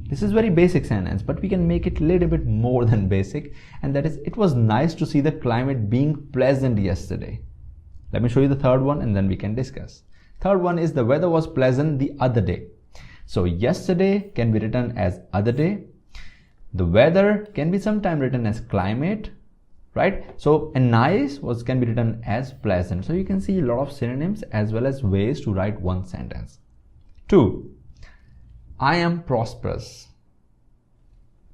This is very basic sentence, but we can make it a little bit more than basic, and that is, it was nice to see the climate being pleasant yesterday. Let me show you the third one and then we can discuss. Third one is the weather was pleasant the other day. So yesterday can be written as other day. The weather can be sometime written as climate, right? So and nice can be written as pleasant. So you can see a lot of synonyms as well as ways to write one sentence. 2. I am prosperous.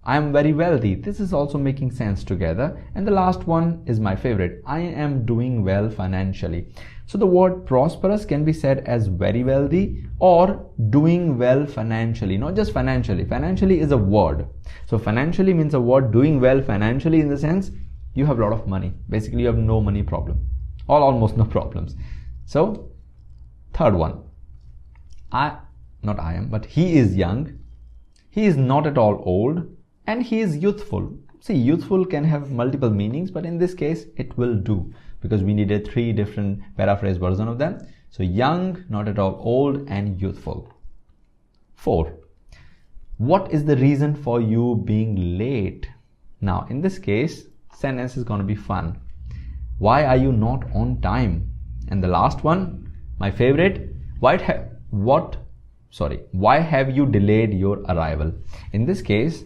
I am very wealthy. This is also making sense together. And the last one is my favorite. I am doing well financially. So the word prosperous can be said as very wealthy or doing well financially, not just financially. Financially is a word. So financially means a word. Doing well financially in the sense you have a lot of money. Basically you have no money problem or almost no problems. So third one, but he is young, he is not at all old, and he is youthful. See, youthful can have multiple meanings, but in this case it will do because we needed 3 different paraphrase versions of them. So young, not at all old, and youthful. 4. What is the reason for you being late? Now in this case, sentence is going to be fun. Why are you not on time? And the last one, my favorite, why have you delayed your arrival? In this case,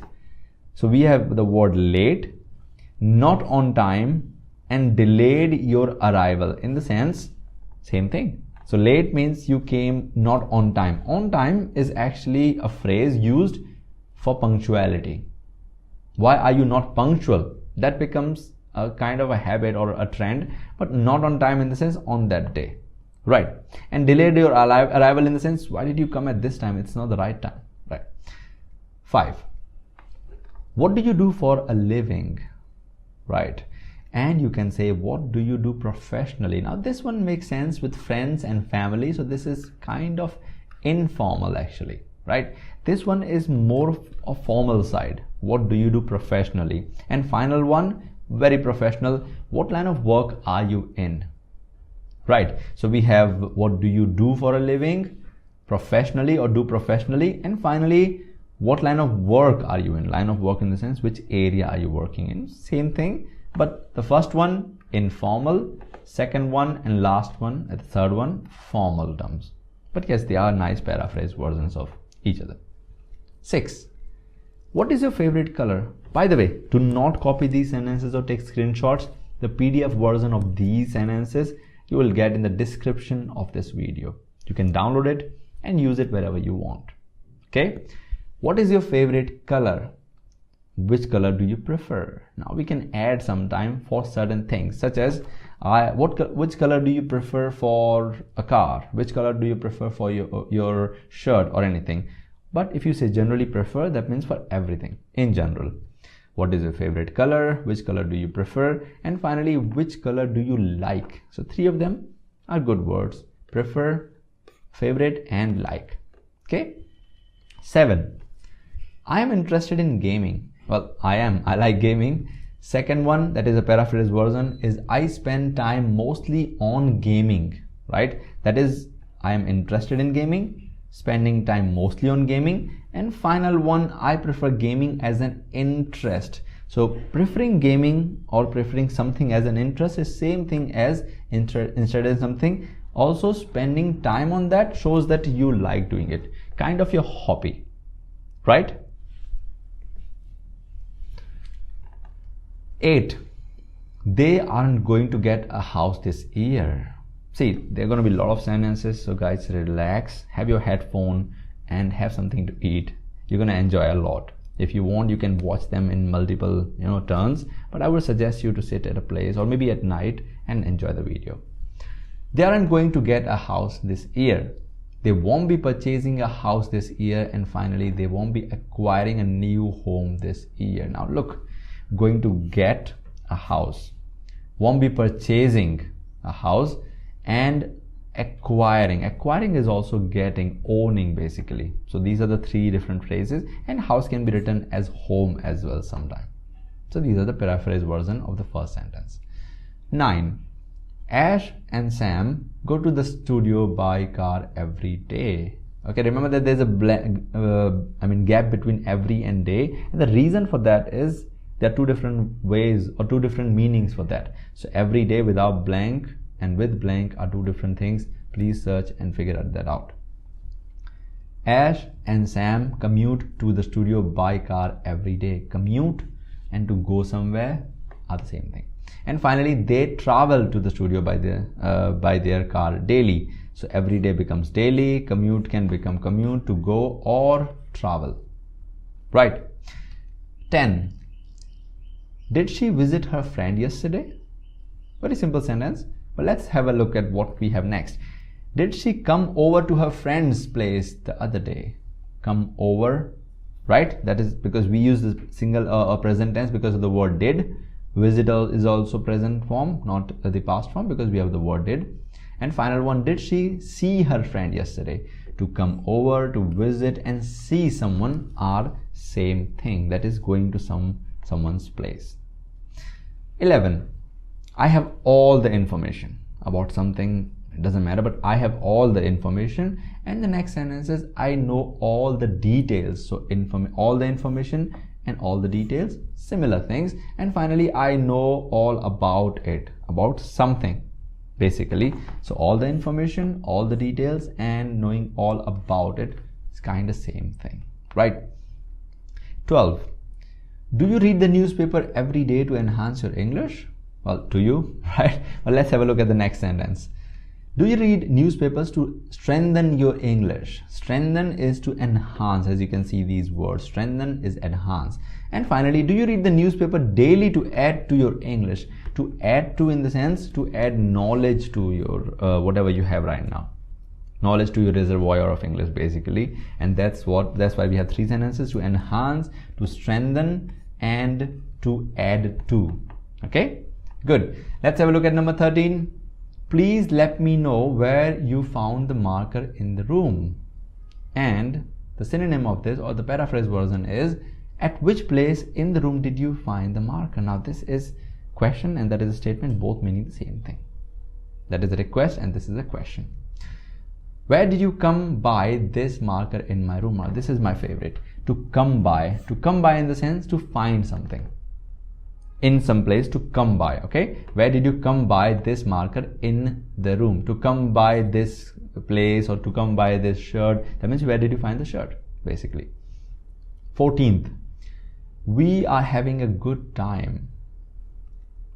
so we have the word late, not on time, and delayed your arrival. In the sense, same thing. So late means you came not on time. On time is actually a phrase used for punctuality. Why are you not punctual? That becomes a kind of a habit or a trend, but not on time in the sense on that day. Right. And delayed your arrival in the sense, why did you come at this time? It's not the right time. Right. 5. What do you do for a living? Right. And you can say, what do you do professionally? Now this one makes sense with friends and family. So this is kind of informal actually, right? This one is more of a formal side. What do you do professionally? And final one, very professional. What line of work are you in? Right. So we have what do you do for a living, professionally or do professionally, and finally, what line of work are you in? Line of work in the sense, which area are you working in? Same thing, but the first one informal, second one and last one, the third one formal terms. But yes, they are nice paraphrase versions of each other. 6. What is your favorite color? By the way, do not copy these sentences or take screenshots. The PDF version of these sentences you will get in the description of this video. You can download it and use it wherever you want. Okay. What is your favorite color? Which color do you prefer? Now we can add some time for certain things such as which color do you prefer for a car? Which color do you prefer for your shirt or anything? But if you say generally prefer, that means for everything in general. What is your favorite color? Which color do you prefer? And finally, which color do you like? So 3 of them are good words: prefer, favorite, and like. Okay. 7. I am interested in gaming. Well, I like gaming. Second one, that is a paraphrase version, is I spend time mostly on gaming, right? That is, I am interested in gaming, spending time mostly on gaming. And final one, I prefer gaming as an interest. So preferring gaming or preferring something as an interest is same thing as interested in something. Also spending time on that shows that you like doing it, kind of your hobby, right? 8. They aren't going to get a house this year. See, there are going to be a lot of sentences, so guys, relax, have your headphone and have something to eat. You're going to enjoy a lot. If you want, you can watch them in multiple turns, but I would suggest you to sit at a place or maybe at night and enjoy the video. They aren't going to get a house this year. They won't be purchasing a house this year. And finally, they won't be acquiring a new home this year. Now look, going to get a house, won't be purchasing a house, and acquiring is also getting, owning basically. So these are the 3 different phrases, and house can be written as home as well sometime. So these are the paraphrase version of the first sentence. 9. Ash and Sam go to the studio by car every day. Okay, remember that there's a gap between every and day, and the reason for that is there are two different ways or two different meanings for that. So every day without blank and with blank are two different things. Please search and figure that out. Ash and Sam commute to the studio by car every day. Commute and to go somewhere are the same thing. And finally, they travel to the studio by their car daily. So every day becomes daily, commute can become commute, to go or travel. Right. 10. Did she visit her friend yesterday? Very simple sentence. But let's have a look at what we have next. Did she come over to her friend's place the other day? Come over, right? That is because we use the single present tense because of the word did. Visit is also present form, not the past form, because we have the word did. And final one, did she see her friend yesterday? To come over, to visit and see someone are same thing. That is going to someone's place. 11. I have all the information about something. It doesn't matter, but I have all the information. And the next sentence is I know all the details. So all the information and all the details, similar things. And finally, I know all about it, about something basically. So all the information, all the details and knowing all about it is kind of same thing, right? 12. Do you read the newspaper every day to enhance your English? Well, do you? Right? Well, let's have a look at the next sentence. Do you read newspapers to strengthen your English? Strengthen is to enhance. As you can see, these words, strengthen is enhance. And finally, do you read the newspaper daily to add to your English? To add to, in the sense to add knowledge to your whatever you have right now, knowledge to your reservoir of English basically. And that's why we have three sentences: to enhance, to strengthen and to add to. Okay, good. Let's have a look at number 13. Please let me know where you found the marker in the room. And the synonym of this, or the paraphrase version, is at which place in the room did you find the marker? Now this is question and that is a statement, both meaning the same thing. That is a request and this is a question. Where did you come by this marker in my room? Now this is my favorite. To come by in the sense to find something in some place, to come by. Okay, where did you come by this marker in the room? To come by this place or to come by this shirt, that means where did you find the shirt basically. 14th, we are having a good time.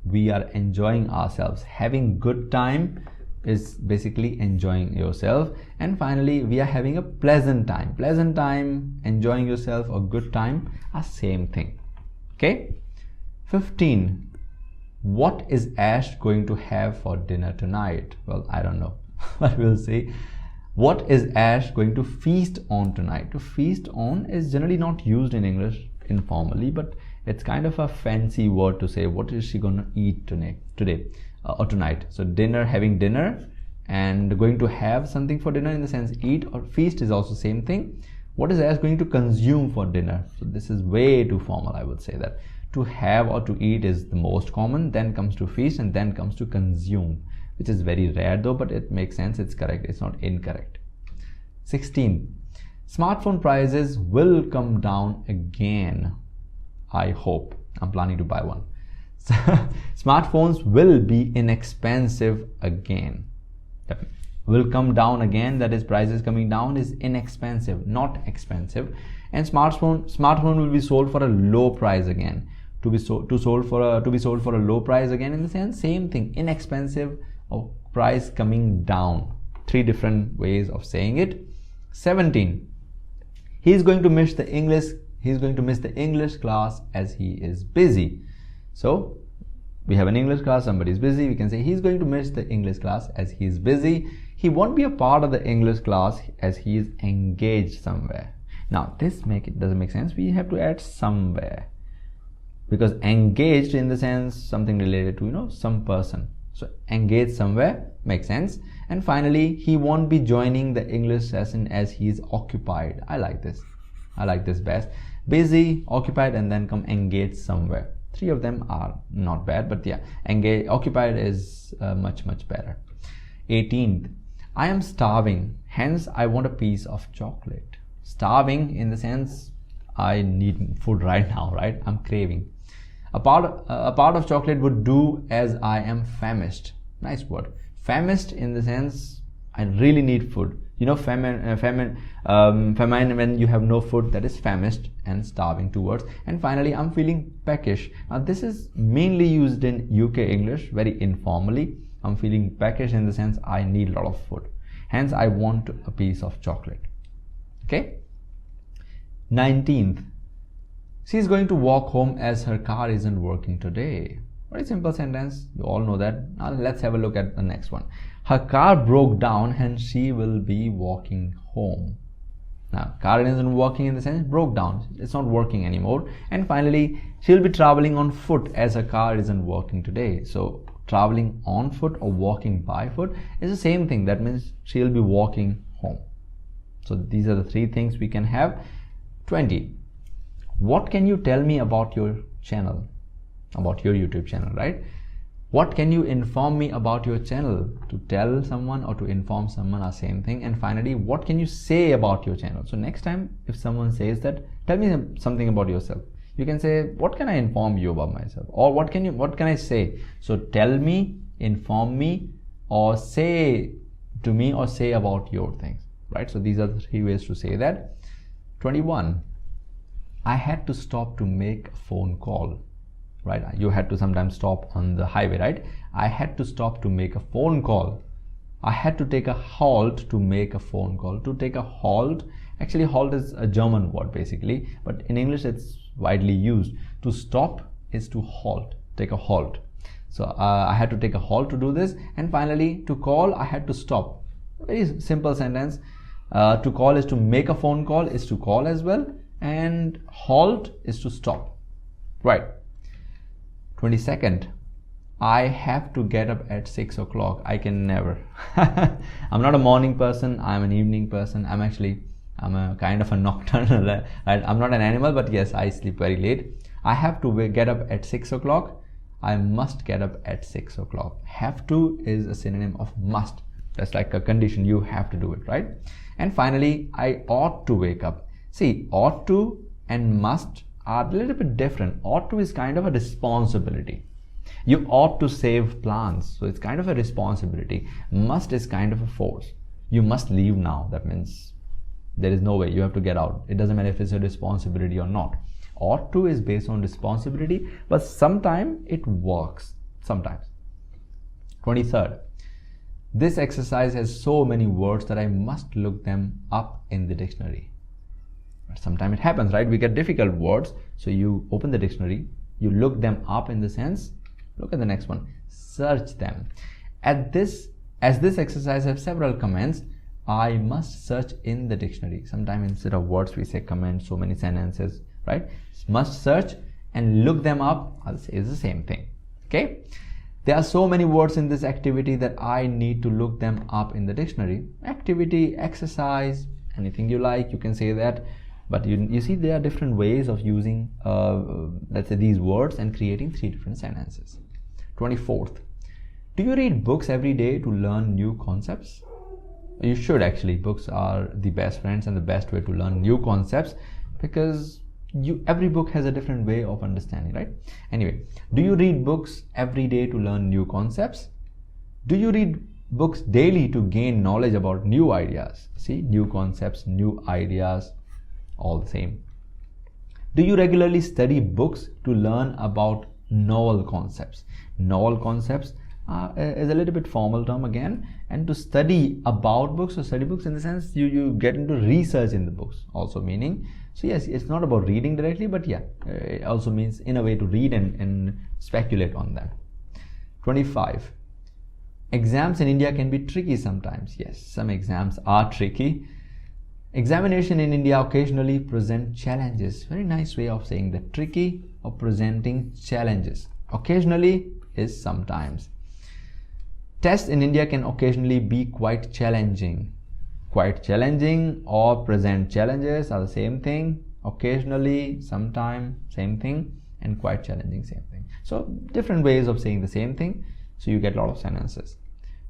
We are enjoying ourselves. Having good time is basically enjoying yourself. And finally, we are having a pleasant time. Pleasant time, enjoying yourself, or good time are same thing. Okay. 15. What is Ash going to have for dinner tonight? Well, I don't know, but we'll see. What is Ash going to feast on tonight? To feast on is generally not used in English informally, but it's kind of a fancy word to say what is she going to eat today or tonight. So dinner, having dinner, and going to have something for dinner in the sense eat, or feast is also same thing. What is Ash going to consume for dinner? So this is way too formal, I would say that. To have or to eat is the most common, then comes to feast, and then comes to consume, which is very rare though, but it makes sense, it's correct, it's not incorrect. 16. Smartphone prices will come down again. I hope. I'm planning to buy one. So, smartphones will be inexpensive again. Will come down again, that is prices coming down, is inexpensive, not expensive. And smartphone will be sold for a low price again. To be sold for a low price again, in the sense same thing, inexpensive or price coming down. Three different ways of saying it. 17. He's going to miss the English class as he is busy. So we have an English class, somebody is busy, we can say he's going to miss the English class as he is busy. He won't be a part of the English class as he is engaged somewhere. Now this doesn't make sense. We have to add somewhere, because engaged in the sense something related to some person. So engaged somewhere makes sense. And finally, he won't be joining the English session as he is occupied. I like this best. Busy, occupied, and then come engaged somewhere. Three of them are not bad, but yeah, engaged, occupied is much better. 18th, I am starving. hence I want a piece of chocolate. Starving in the sense I need food right now, right? I'm craving. A part of chocolate would do as I am famished. Nice word. Famished in the sense I really need food. You know, famine when you have no food, that is famished, and starving, two words. And finally, I'm feeling peckish. Now this is mainly used in UK English very informally. I'm feeling peckish in the sense I need a lot of food. Hence, I want a piece of chocolate. Okay. 19th. She is going to walk home as her car isn't working today. Very simple sentence. You all know that. Now let's have a look at the next one. Her car broke down and she will be walking home. Now, car isn't working in the sense broke down. It's not working anymore. And finally, she'll be traveling on foot as her car isn't working today. So, traveling on foot or walking by foot is the same thing. That means she'll be walking home. So, these are the three things we can have. 20. What can you tell me about your channel? About your YouTube channel, right? What can you inform me about your channel? To tell someone or to inform someone are same thing. And finally, what can you say about your channel? So next time if someone says that, tell me something about yourself, you can say, what can I inform you about myself? Or what can I say? So tell me, inform me, or say to me, or say about your things, right? So these are the three ways to say that. 21. I had to stop to make a phone call. Right, you had to sometimes stop on the highway, right? I had to stop to make a phone call. I had to take a halt to make a phone call. To take a halt, actually halt is a German word basically, but in English it's widely used. To stop is to halt, take a halt. So I had to take a halt to do this. And finally, to call, I had to stop. Very simple sentence. To call is to make a phone call, is to call as well, and halt is to stop, right? 22nd, I have to get up at 6 o'clock. I can never. I'm not a morning person. I'm an evening person. I'm a kind of a nocturnal. Right? I'm not an animal, but yes, I sleep very late. I have to get up at 6 o'clock. I must get up at 6 o'clock. Have to is a synonym of must. That's like a condition. You have to do it, right? And finally, I ought to wake up. See, ought to and must are a little bit different. Ought to is kind of a responsibility. You ought to save plants, so it's kind of a responsibility. Must is kind of a force. You must leave now. That means there is no way, you have to get out. It doesn't matter if it's a responsibility or not. Ought to is based on responsibility, but sometimes it works. Sometimes. 23rd. This exercise has so many words that I must look them up in the dictionary. Sometimes it happens, right? We get difficult words, so you open the dictionary, you look them up in the sense, look at the next one, search them. As this exercise has several comments, I must search in the dictionary. Sometimes instead of words we say comment, so many sentences, right? Must search and look them up, I'll say is the same thing. Okay, there are so many words in this activity that I need to look them up in the dictionary. Activity, exercise, anything you like, you can say that. But you see, there are different ways of using, let's say, these words and creating three different sentences. 24th. Do you read books every day to learn new concepts? You should actually. Books are the best friends and the best way to learn new concepts, because every book has a different way of understanding, right? Anyway, do you read books every day to learn new concepts? Do you read books daily to gain knowledge about new ideas? See, new concepts, new ideas, all the same. Do you regularly study books to learn about novel concepts? Novel concepts is a little bit formal term again, and to study about books, or study books in the sense you get into research in the books also, meaning, so yes, it's not about reading directly, but yeah, it also means in a way to read and speculate on them. 25. Exams in India can be tricky sometimes. Yes, some exams are tricky. Examination in India occasionally present challenges. Very nice way of saying that. Tricky or presenting challenges. Occasionally is sometimes. Tests in India can occasionally be quite challenging. Quite challenging or present challenges are the same thing. Occasionally, sometime, same thing, and quite challenging, same thing. So different ways of saying the same thing. So you get a lot of sentences.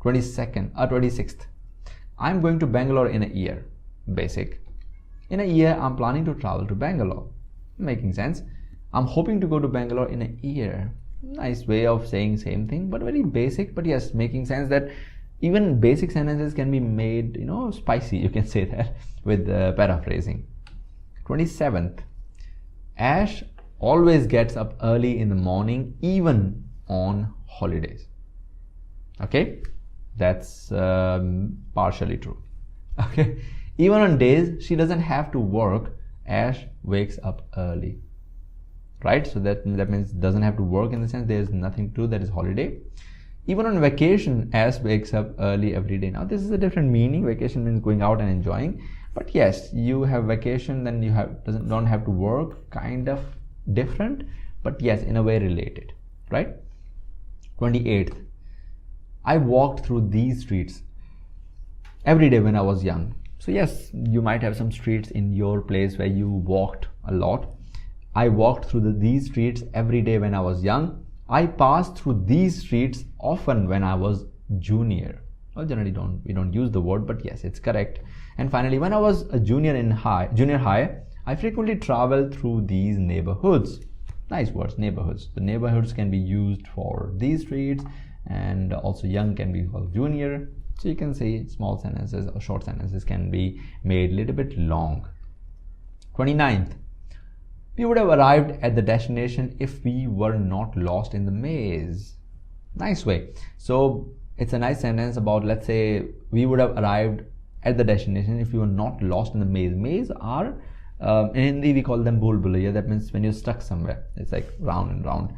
26th. I'm going to Bangalore in a year. Basic. In a year, I'm planning to travel to Bangalore. Making sense. I'm hoping to go to Bangalore in a year. Nice way of saying same thing, but very basic, but yes, making sense that even basic sentences can be made, spicy, you can say that with paraphrasing. 27th. Ash always gets up early in the morning, even on holidays. Okay, that's partially true. Okay, even on days she doesn't have to work, Ash wakes up early. Right, so that means doesn't have to work, in the sense there is nothing to do, that is holiday. Even on vacation, Ash wakes up early every day. Now this is a different meaning. Vacation means going out and enjoying, but yes, you have vacation, then you don't have to work, kind of different, but yes, in a way related, right? 28th. I walked through these streets every day when I was young. So yes, you might have some streets in your place where you walked a lot. I walked through these streets every day when I was young. I passed through these streets often when I was junior. Well, generally we don't use the word, but yes, it's correct. And finally, when I was a junior high, I frequently traveled through these neighborhoods. Nice words, neighborhoods. The neighborhoods can be used for these streets, and also young can be called junior. So you can say small sentences or short sentences can be made a little bit long. 29th. We would have arrived at the destination if we were not lost in the maze. Nice way. So it's a nice sentence about, let's say, we would have arrived at the destination if we were not lost in the maze. Maze are, in Hindi we call them bhul bhulaiya. That means when you're stuck somewhere. It's like round and round.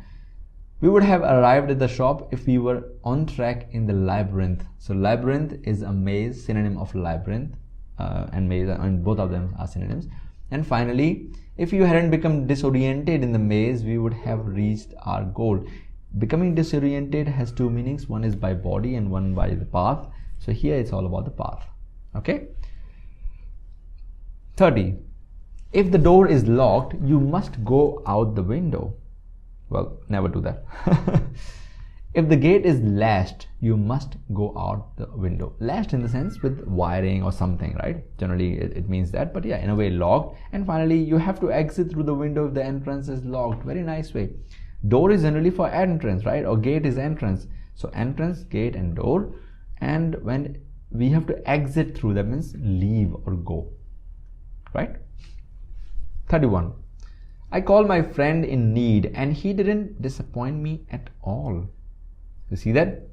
We would have arrived at the shop if we were on track in the labyrinth. So labyrinth is a maze, synonym of labyrinth, and maze, and both of them are synonyms. And finally, if you hadn't become disoriented in the maze, we would have reached our goal. Becoming disoriented has two meanings. One is by body and one by the path. So here it's all about the path. Okay. 30. If the door is locked, you must go out the window. Well, never do that. If the gate is latched, you must go out the window. Latched in the sense with wiring or something, right? Generally it means that, but yeah, in a way locked. And finally, you have to exit through the window if the entrance is locked. Very nice way. Door is generally for entrance, right? Or gate is entrance. So entrance, gate and door. And when we have to exit through, that means leave or go, right? 31. I called my friend in need and he didn't disappoint me at all. You see that?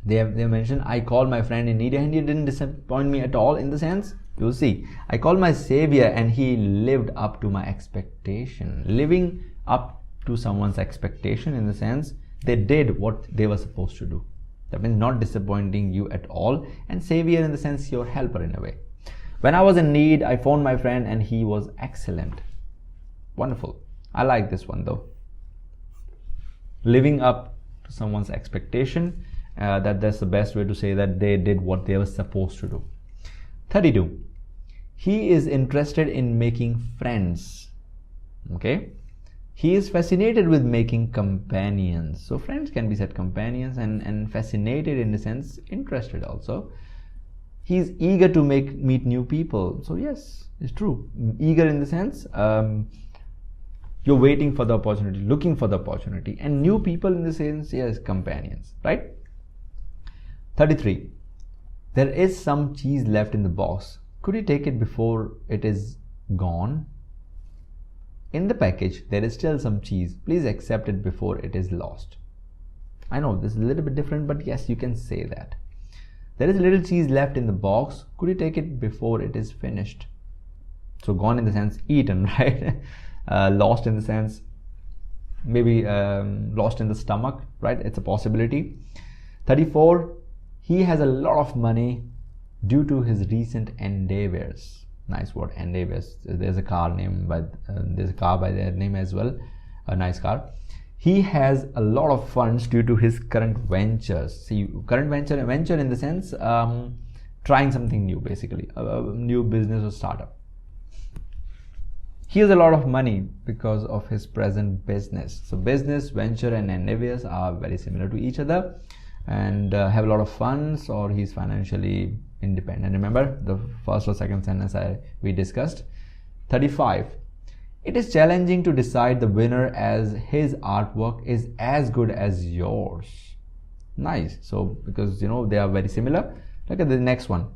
They mentioned I called my friend in need and he didn't disappoint me at all, in the sense, you'll see. I called my savior and he lived up to my expectation. Living up to someone's expectation, in the sense they did what they were supposed to do. That means not disappointing you at all. And savior in the sense your helper in a way. When I was in need, I phoned my friend and he was excellent. Wonderful. I like this one though. Living up to someone's expectation, that's the best way to say that they did what they were supposed to do. 32. He is interested in making friends. Okay. He is fascinated with making companions. So friends can be said companions, and fascinated in the sense interested also. He is eager to meet new people. So yes, it's true. Eager in the sense you're waiting for the opportunity, looking for the opportunity, and new people in the sense, yes, companions, right? 33. There is some cheese left in the box. Could you take it before it is gone? In the package, there is still some cheese. Please accept it before it is lost. I know this is a little bit different, but yes, you can say that. There is a little cheese left in the box. Could you take it before it is finished? So gone in the sense eaten, right? Lost in the sense maybe lost in the stomach, right? It's a possibility. 34. He has a lot of money due to his recent endeavors. Nice word, endeavors. There's a car by their name as well. A nice car. He has a lot of funds due to his current ventures. See, current venture in the sense trying something new, basically a new business or startup. He has a lot of money because of his present business. So business, venture and endeavors are very similar to each other, and have a lot of funds, or he's financially independent. Remember the first or second sentence we discussed. 35. It is challenging to decide the winner as his artwork is as good as yours. Nice. So because you know they are very similar. Look at the next one.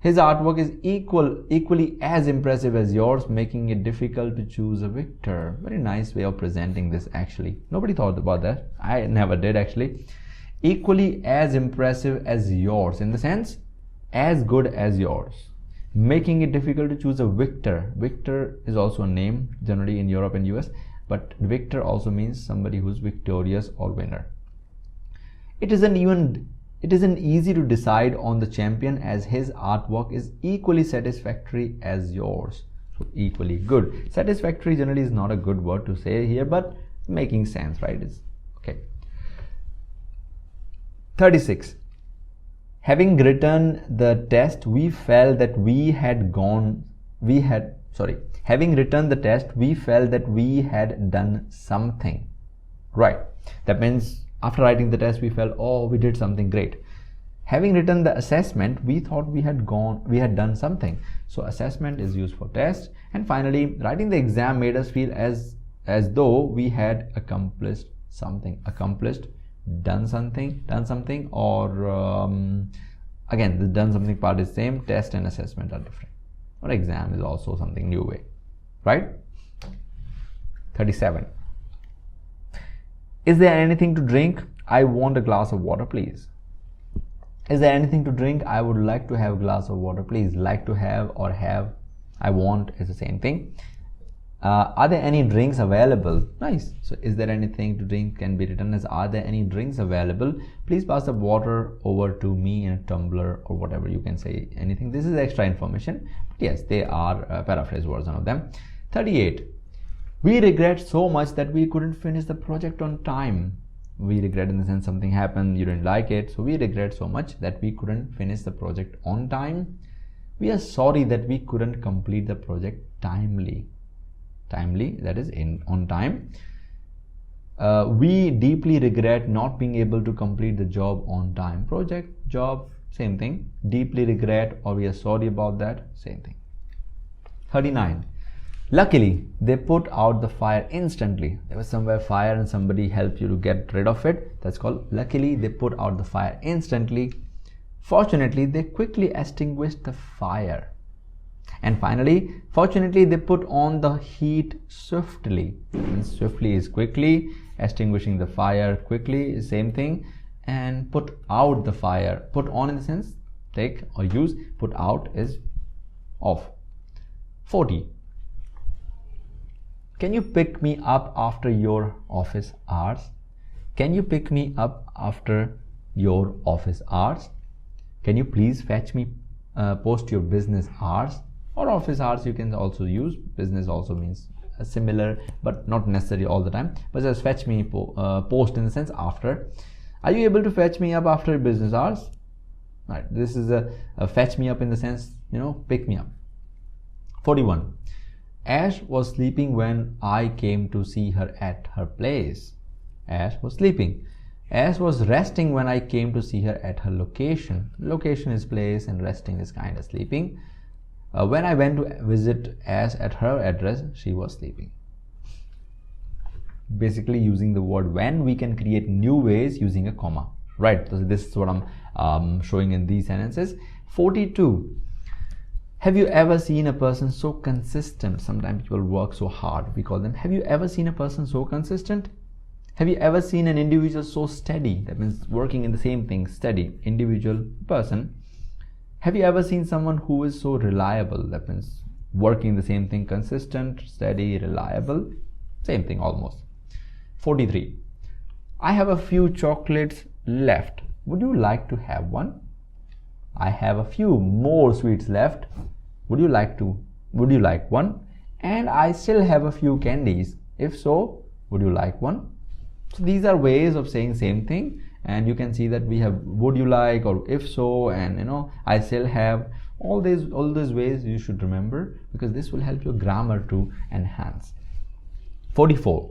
His artwork is equally as impressive as yours, making it difficult to choose a victor. Very nice way of presenting this actually. Nobody thought about that. I never did actually. Equally as impressive as yours, in the sense as good as yours, making it difficult to choose a victor. Victor is also a name generally in Europe and US, but victor also means somebody who's victorious or winner. It isn't easy to decide on the champion as his artwork is equally satisfactory as yours. So equally good. Satisfactory generally is not a good word to say here, but making sense, right? It's okay. 36. Having written the test, we felt that having written the test, we felt that we had done something. Right. That means after writing the test, we felt, oh, we did something great. Having written the assessment, we thought we had done something. So assessment is used for test. And finally, writing the exam made us feel as though we had accomplished something. Done something, or again, the done something part is same. Test and assessment are different. Or exam is also something new way, right? 37. Is there anything to drink? I want a glass of water, please. Is there anything to drink? I would like to have a glass of water, please. Like to have or have, I want is the same thing. Are there any drinks available? Nice. So is there anything to drink can be written as are there any drinks available? Please pass the water over to me in a tumbler, or whatever you can say, anything. This is extra information. But yes, they are a paraphrase version of them. 38. We regret so much that we couldn't finish the project on time. We regret in the sense something happened, you didn't like it. So we regret so much that we couldn't finish the project on time. We are sorry that we couldn't complete the project timely. Timely, that is on time. We deeply regret not being able to complete the job on time. Project, job, same thing. Deeply regret, or we are sorry about that, same thing. 39. Luckily, they put out the fire instantly. There was somewhere fire and somebody helped you to get rid of it. That's called luckily they put out the fire instantly. Fortunately, they quickly extinguished the fire. And finally, fortunately, they put on the heat swiftly. Swiftly is quickly, extinguishing the fire quickly is same thing, and put out the fire. Put on in the sense take or use, put out is off. 40. Can you pick me up after your office hours? Can you pick me up after your office hours? Can you please fetch me post your business hours? Or office hours you can also use. Business also means similar, but not necessarily all the time. But just fetch me post in the sense after. Are you able to fetch me up after business hours? Right. This is a fetch me up in the sense, you know, pick me up. 41. Ash was sleeping when I came to see her at her place. Ash was sleeping. Ash was resting when I came to see her at her location. Location is place and resting is kind of sleeping. When I went to visit Ash at her address, she was sleeping. Basically, using the word when, we can create new ways using a comma. Right, so this is what I'm showing in these sentences. 42. Have you ever seen a person so consistent? Sometimes people work so hard. We call them, have you ever seen a person so consistent? Have you ever seen an individual so steady? That means working in the same thing, steady, individual, person. Have you ever seen someone who is so reliable? That means working the same thing, consistent, steady, reliable, same thing almost. 43. I have a few chocolates left. Would you like to have one? I have a few more sweets left. Would you like one? And I still have a few candies. If so, would you like one? So these are ways of saying same thing, and you can see that we have would you like or if so, and you know, I still have. All these ways you should remember, because this will help your grammar to enhance. 44.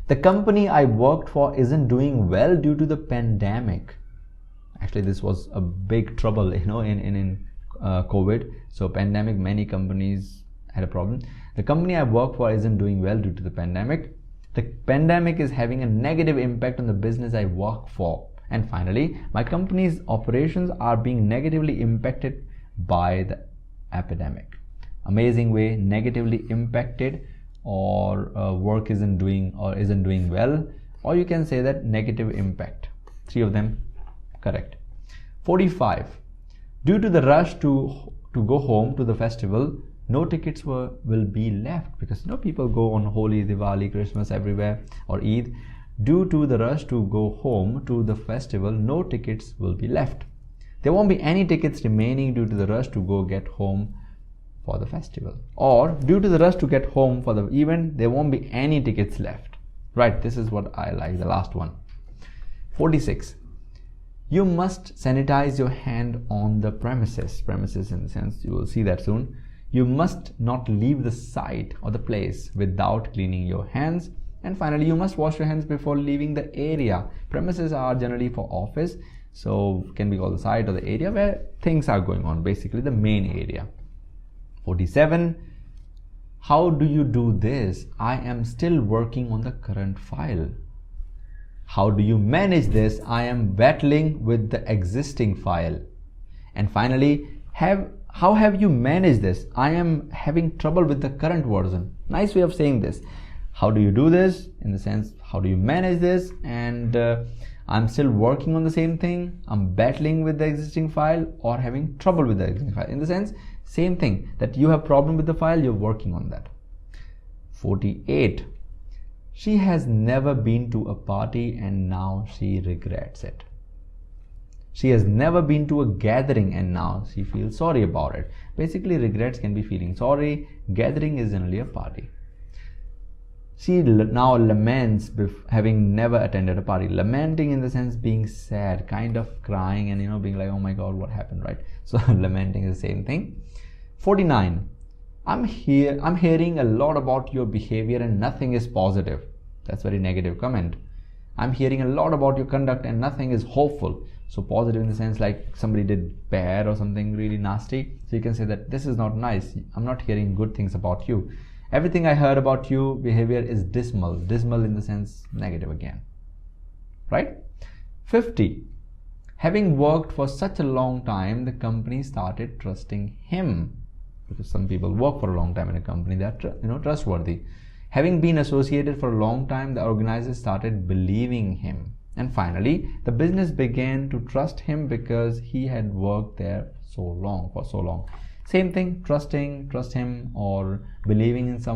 The company I worked for isn't doing well due to the pandemic. Actually, this was a big trouble, you know, in COVID. So pandemic, many companies had a problem. The company I work for isn't doing well due to the pandemic. The pandemic is having a negative impact on the business I work for. And finally, my company's operations are being negatively impacted by the epidemic. Amazing way, negatively impacted, or work isn't doing well, or you can say that negative impact. 3 of them correct. 45. Due to the rush to go home to the festival, no tickets will be left, because people go on Holi, Diwali, Christmas, everywhere, or Eid. Due to the rush to go home to the festival, no tickets will be left. There won't be any tickets remaining due to the rush to go get home for the festival. Or due to the rush to get home for the event, there won't be any tickets left. Right, this is what I like, the last one. 46. You must sanitize your hand on the premises. Premises in the sense, you will see that soon. You must not leave the site or the place without cleaning your hands. And finally, you must wash your hands before leaving the area. Premises are generally for office, so can be called the site or the area where things are going on, basically the main area. 47. How do you do this? I am still working on the current file. How do you manage this? I am battling with the existing file. And finally, how have you managed this? I am having trouble with the current version. Nice way of saying this. How do you do this? In the sense, how do you manage this? And I'm still working on the same thing. I'm battling with the existing file, or having trouble with the existing file. In the sense, same thing, that you have problem with the file, you're working on that. 48. She has never been to a party and now she regrets it. She has never been to a gathering and now she feels sorry about it. Basically, regrets can be feeling sorry. Gathering is generally a party. She now laments having never attended a party. Lamenting in the sense being sad, kind of crying and being like, oh my God, what happened, right? So lamenting is the same thing. 49. I'm hearing a lot about your behavior and nothing is positive. That's very negative comment. I'm hearing a lot about your conduct and nothing is hopeful. So positive in the sense like somebody did bad or something really nasty. So you can say that this is not nice. I'm not hearing good things about you. Everything I heard about you behavior is dismal. Dismal in the sense negative again. Right? 50. Having worked for such a long time, the company started trusting him. Because some people work for a long time in a company, they are trustworthy. Having been associated for a long time, the organizers started believing him. And finally, the business began to trust him because he had worked there for so long. Same thing, trust him or believing in someone.